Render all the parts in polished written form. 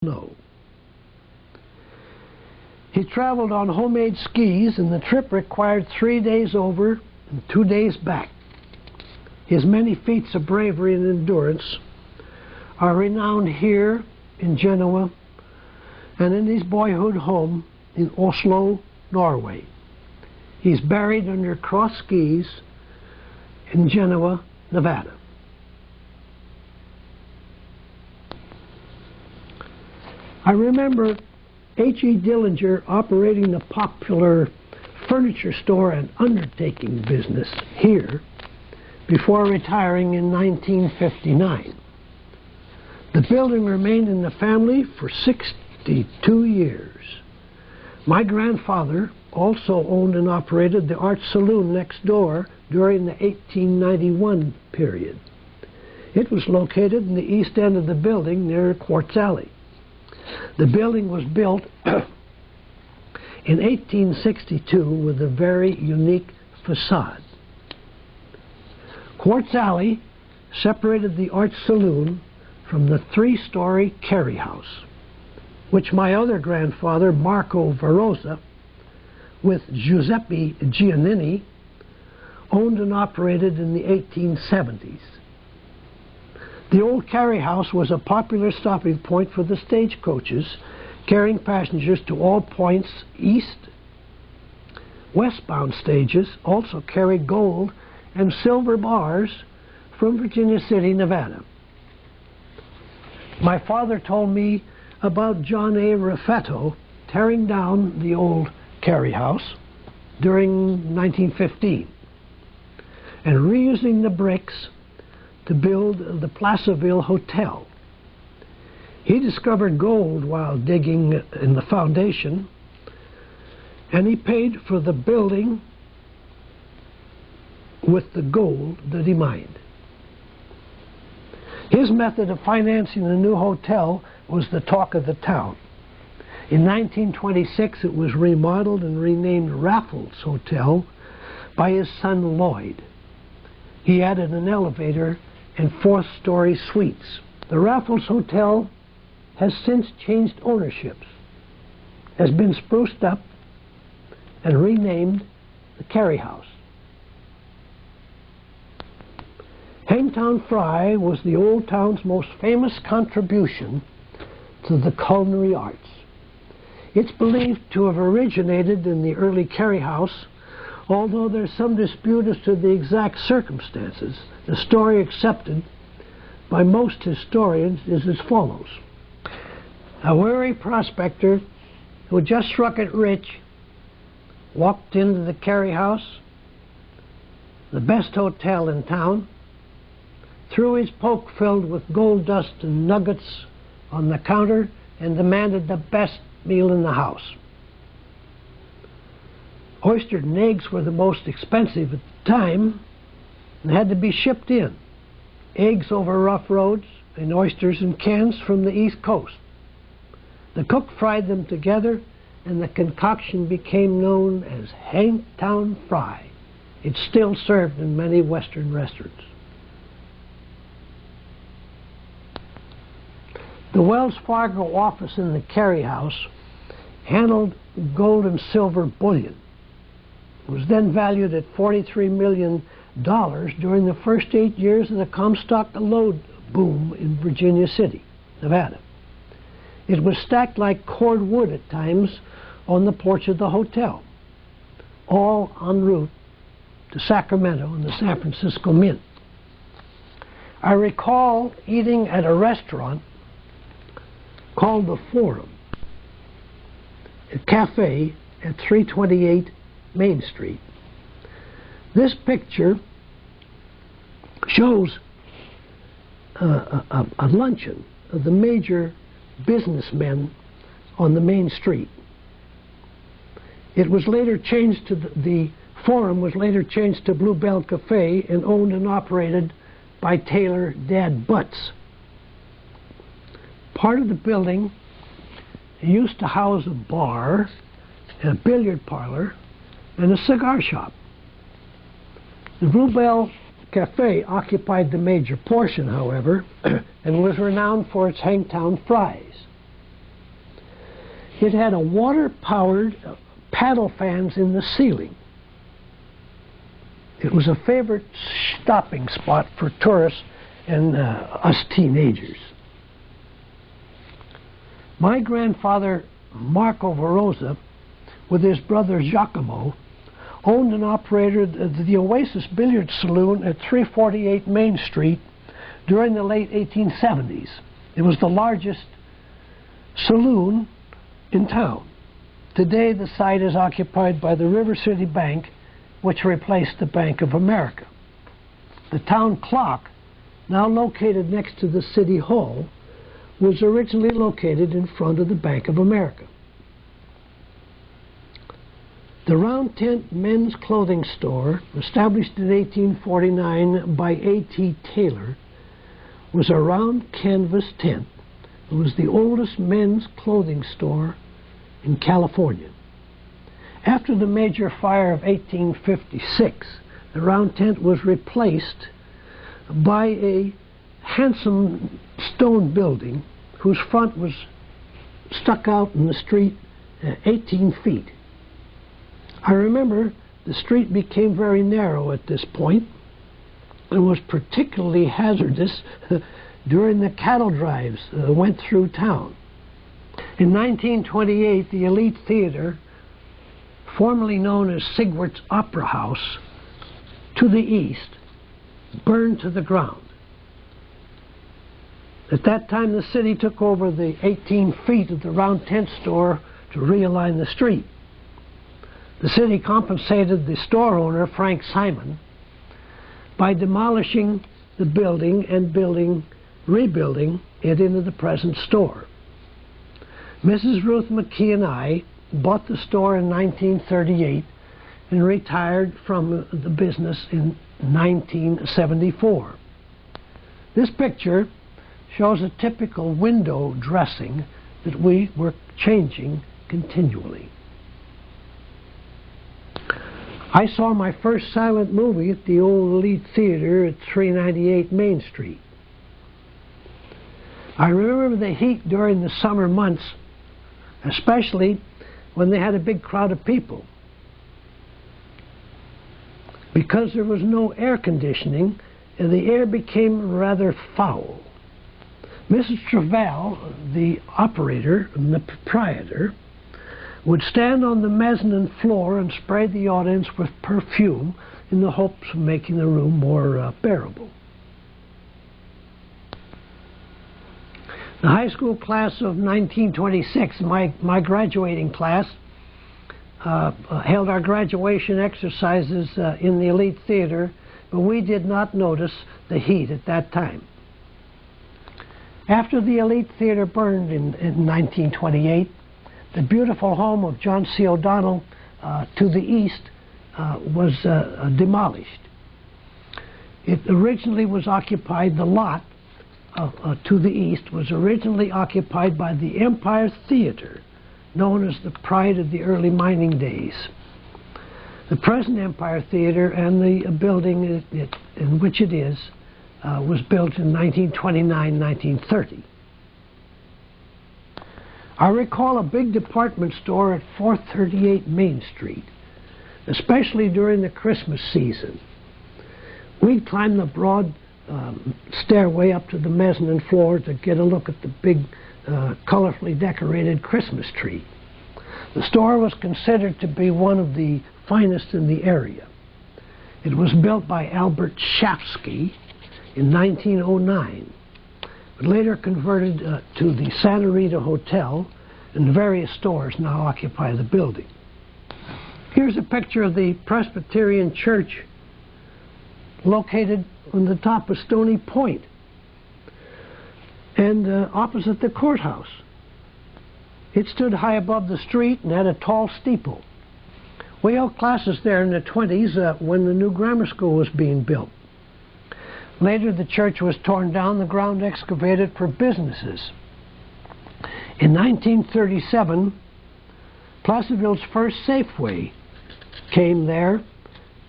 snow. He traveled on homemade skis, and the trip required 3 days over and 2 days back. His many feats of bravery and endurance are renowned here in Genoa and in his boyhood home in Oslo, Norway. He's buried under cross skis in Genoa, Nevada. I remember H.E. Dillinger operating the popular furniture store and undertaking business here before retiring in 1959. The building remained in the family for 62 years. My grandfather also owned and operated the art saloon next door during the 1891 period. It was located in the east end of the building near Quartz Alley. The building was built in 1862 with a very unique facade. Quartz Alley separated the art saloon from the three-story Carey House, which my other grandfather, Marco Varosa, with Giuseppe Giannini, owned and operated in the 1870s. The old Carey House was a popular stopping point for the stagecoaches carrying passengers to all points east. Westbound stages also carried gold and silver bars from Virginia City, Nevada. My father told me about John A. Raffetto tearing down the old Carey House during 1915 and reusing the bricks to build the Placerville Hotel. He discovered gold while digging in the foundation, and he paid for the building with the gold that he mined. His method of financing the new hotel was the talk of the town. In 1926, it was remodeled and renamed Raffles Hotel by his son Lloyd. He added an elevator and fourth-story suites. The Raffles Hotel has since changed ownerships, has been spruced up, and renamed the Carey House. Hangtown Fry was the old town's most famous contribution to the culinary arts. It's believed to have originated in the early Carey House, although there's some dispute as to the exact circumstances. The story accepted by most historians is as follows. A wary prospector who just struck it rich walked into the Carey House, the best hotel in town, threw his poke filled with gold dust and nuggets on the counter, and demanded the best meal in the house. Oysters and eggs were the most expensive at the time and had to be shipped in. Eggs over rough roads and oysters in cans from the East Coast. The cook fried them together, and the concoction became known as Hangtown Fry. It's still served in many Western restaurants. The Wells Fargo office in the Carey House handled gold and silver bullion. It was then valued at $43 million during the first 8 years of the Comstock lode boom in Virginia City, Nevada. It was stacked like cord wood at times on the porch of the hotel, all en route to Sacramento and the San Francisco Mint. I recall eating at a restaurant called the Forum, a cafe at 328 Main Street. This picture shows a luncheon of the major businessmen on the main street. It was later changed to the Forum was later changed to Bluebell Cafe and owned and operated by Taylor Dad Butts. Part of the building used to house a bar and a billiard parlor and a cigar shop. The Bluebell Cafe occupied the major portion, however, and was renowned for its Hangtown Fries. It had a water-powered paddle fans in the ceiling. It was a favorite stopping spot for tourists and us teenagers. My grandfather, Marco Verosa, with his brother Giacomo, owned and operated the Oasis Billiard Saloon at 348 Main Street during the late 1870s. It was the largest saloon in town. Today the site is occupied by the River City Bank, which replaced the Bank of America. The town clock, now located next to the City Hall, was originally located in front of the Bank of America. The Round Tent men's clothing store, established in 1849 by A.T. Taylor, was a round canvas tent. It was the oldest men's clothing store in California. After the major fire of 1856, the round tent was replaced by a handsome stone building whose front was stuck out in the street 18 feet. I remember the street became very narrow at this point and was particularly hazardous during the cattle drives that went through town. In 1928, the Elite Theater, formerly known as Sigwart's Opera House, to the east, burned to the ground. At that time, the city took over the 18 feet of the round tent store to realign the street. The city compensated the store owner, Frank Simon, by demolishing the building and rebuilding it into the present store. Mrs. Ruth McKee and I bought the store in 1938 and retired from the business in 1974. This picture shows a typical window dressing that we were changing continually. I saw my first silent movie at the old Elite Theater at 398 Main Street. I remember the heat during the summer months, especially when they had a big crowd of people. Because there was no air conditioning, the air became rather foul. Mrs. Travell, the operator and the proprietor, would stand on the mezzanine floor and spray the audience with perfume in the hopes of making the room more bearable. The high school class of 1926, my graduating class, held our graduation exercises in the Elite Theater, but we did not notice the heat at that time. After the Elite Theater burned in 1928, the beautiful home of John C. O'Donnell to the east was demolished. It originally was occupied, the lot to the east was originally occupied by the Empire Theater, known as the pride of the early mining days. The present Empire Theater and the building in which it is was built in 1929-1930. I recall a big department store at 438 Main Street, especially during the Christmas season. We'd climb the broad stairway up to the mezzanine floor to get a look at the big, colorfully decorated Christmas tree. The store was considered to be one of the finest in the area. It was built by Albert Shafsky in 1909, but later converted to the Santa Rita Hotel, and various stores now occupy the building. Here's a picture of the Presbyterian Church located on the top of Stony Point and opposite the courthouse. It stood high above the street and had a tall steeple. We held classes there in the 20s when the new grammar school was being built. Later, the church was torn down, the ground excavated for businesses. In 1937, Placerville's first Safeway came there,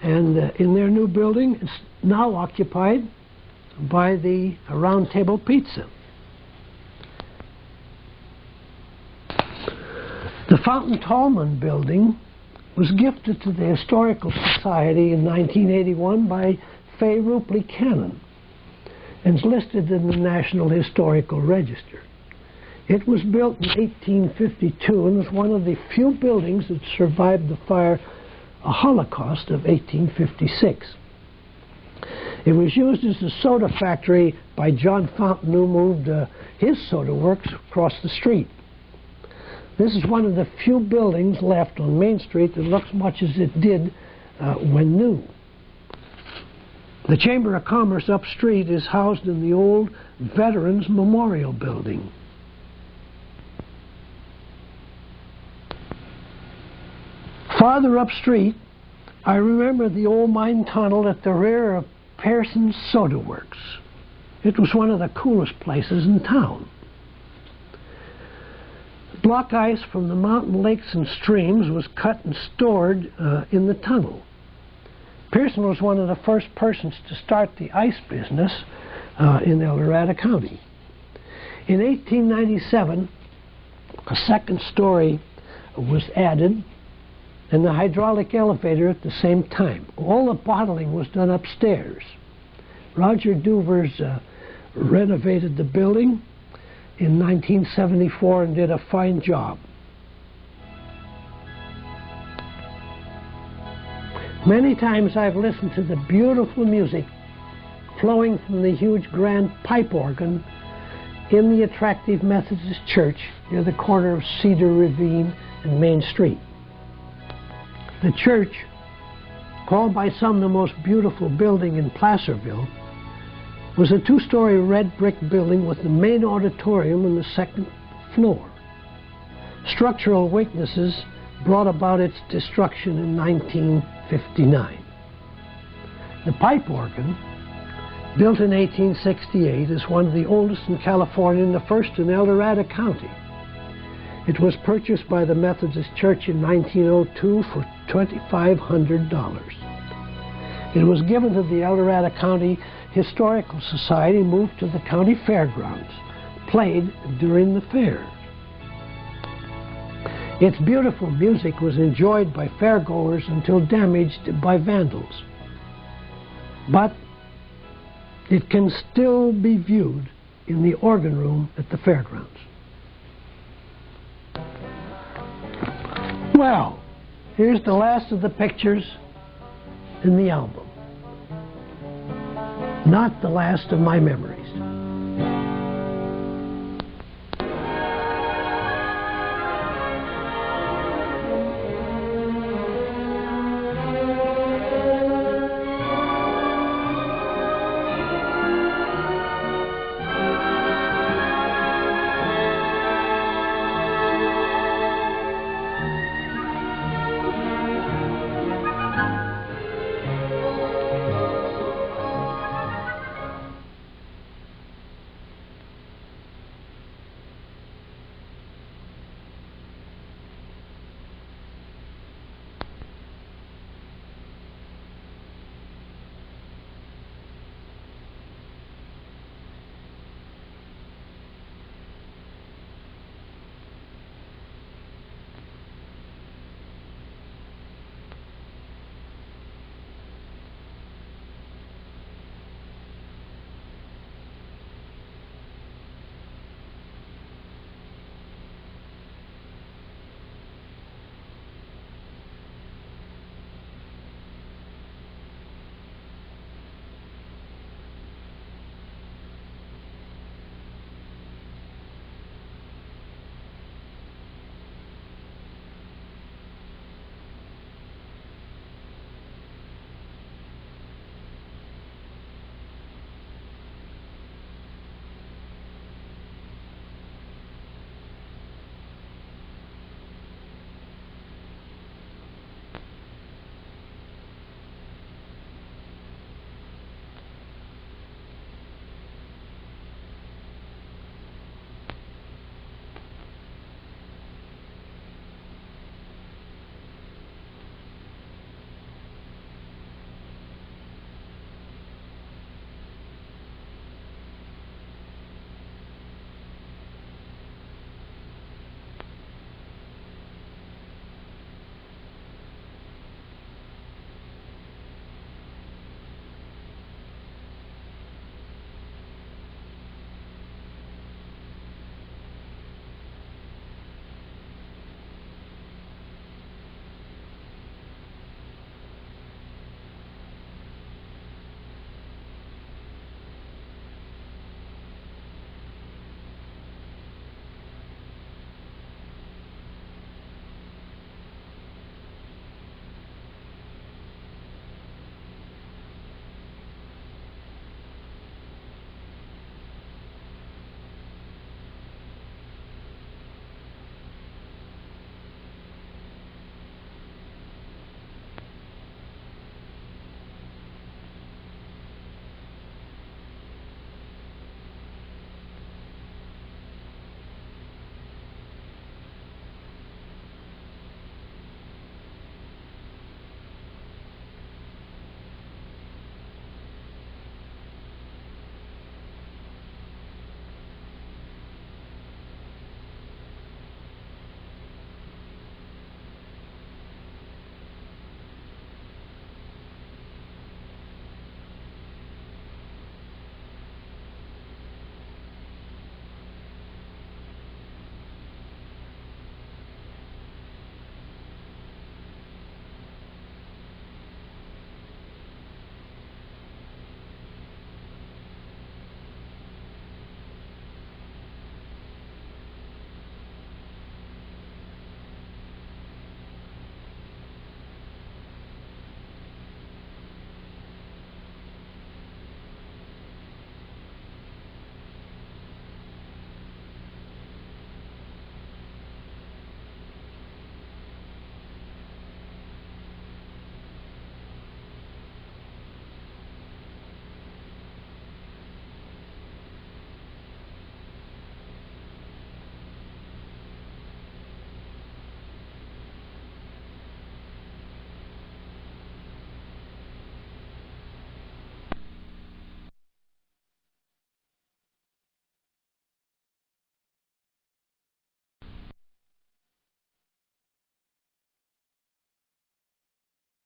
and in their new building, it's now occupied by the Round Table Pizza. The Fountain Tallman building was gifted to the Historical Society in 1981 by Fay Rupley Cannon and is listed in the National Historical Register. It was built in 1852 and was one of the few buildings that survived the Holocaust of 1856. It was used as a soda factory by John Fountain, who moved his soda works across the street. This is one of the few buildings left on Main Street that looks much as it did when new. The Chamber of Commerce upstreet is housed in the old Veterans Memorial Building. Farther upstreet, I remember the old mine tunnel at the rear of Pearson's Soda Works. It was one of the coolest places in town. Block ice from the mountain lakes and streams was cut and stored in the tunnel. Pearson was one of the first persons to start the ice business in El Dorado County. In 1897, a second story was added and the hydraulic elevator at the same time. All the bottling was done upstairs. Roger Duvers renovated the building in 1974 and did a fine job. Many times I've listened to the beautiful music flowing from the huge grand pipe organ in the attractive Methodist Church near the corner of Cedar Ravine and Main Street. The church, called by some the most beautiful building in Placerville, was a two-story red brick building with the main auditorium on the second floor. Structural weaknesses brought about its destruction in 1959. The pipe organ, built in 1868, is one of the oldest in California and the first in El Dorado County. It was purchased by the Methodist Church in 1902 for $2,500. It was given to the El Dorado County Historical Society, moved to the county fairgrounds, played during the fair. Its beautiful music was enjoyed by fairgoers until damaged by vandals. But it can still be viewed in the organ room at the fairgrounds. Well, here's the last of the pictures in the album. Not the last of my memories.